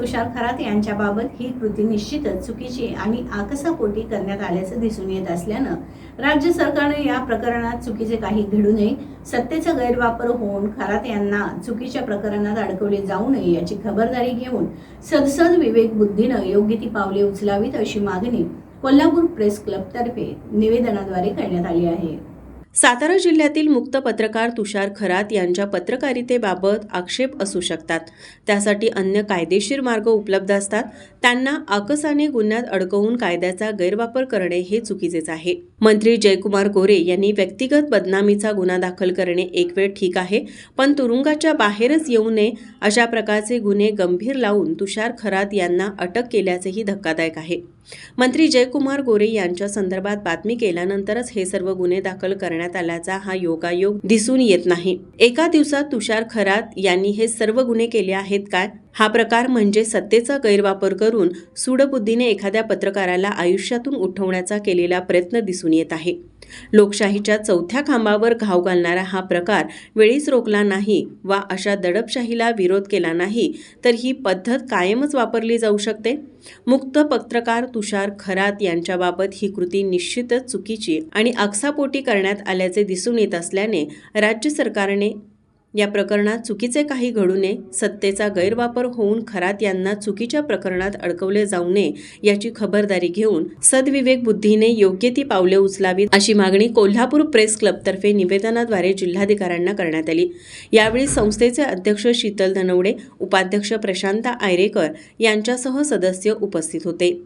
तुषार खरात यांच्याबाबत ही कृती निश्चितच चुकीची आणि आकसापोटी करण्यात आल्याचं दिसून येत असल्यानं राज्य सरकारने या प्रकरणात चुकीचे काही घडू नये, सत्तेचा गैरवापर होऊन खरात यांना चुकीच्या प्रकरणात अडकवले जाऊ नये याची खबरदारी घेऊन सदसद विवेक बुद्धीनं योग्य ती पावले उचलावीत अशी मागणी कोल्हापूर प्रेस क्लबतर्फे निवेदनाद्वारे करण्यात आली आहे। सातारा जिल्ह्यातील मुक्त पत्रकार तुषार खरात यांच्या पत्रकारितेबाबत आक्षेप असू शकतात, त्यासाठी अन्य कायदेशीर मार्ग उपलब्ध असतात। त्यांना आकसाने गुन्ह्यात अडकवून कायद्याचा गैरवापर करणे हे चुकीचेच आहे। मंत्री जयकुमार गोरे यांनी व्यक्तिगत बदनामीचा गुन्हा दाखल करणे एक वेळ ठीक आहे, पण तुरुंगाच्या बाहेरच येऊ नये अशा प्रकारचे गुन्हे गंभीर लावून तुषार खरात यांना अटक केल्याचेही धक्कादायक आहे। मंत्री जयकुमार गोरे यांच्या संदर्भात बातमी केल्यानंतरच हे सर्व गुन्हे दाखल करण्यात आल्याचा हा योगायोग दिसून येत नाही। एका दिवसात तुषार खरात यांनी हे सर्व गुन्हे केले आहेत काय? हा प्रकार म्हणजे सत्तेचा गैरवापर करून सूडबुद्धीने एखाद्या पत्रकाराला आयुष्यातून उठवण्याचा केलेला प्रयत्न दिसून येत आहे। लोकशाहीच्या चौथ्या खांबावर घाव घालणारा हा प्रकार वेळीच रोखला नाही वा अशा दडपशाहीला विरोध केला नाही तर ही पद्धत कायमच वापरली जाऊ शकते। मुक्त पत्रकार तुषार खरात यांच्याबाबत ही कृती निश्चितच चुकीची आणि आकसापोटी करण्यात आल्याचे दिसून येत असल्याने राज्य सरकारने या प्रकरणात चुकीचे काही घडू नये, सत्तेचा गैरवापर होऊन खरात यांना चुकीच्या प्रकरणात अडकवले जाऊ नये याची खबरदारी घेऊन सदविवेक बुद्धीने योग्य ती पावले उचलावीत अशी मागणी कोल्हापूर प्रेस क्लबतर्फे निवेदनाद्वारे जिल्हाधिकाऱ्यांना करण्यात आली। यावेळी संस्थेचे अध्यक्ष शीतल धनवडे, उपाध्यक्ष प्रशांत आयरेकर यांच्यासह सदस्य उपस्थित होते।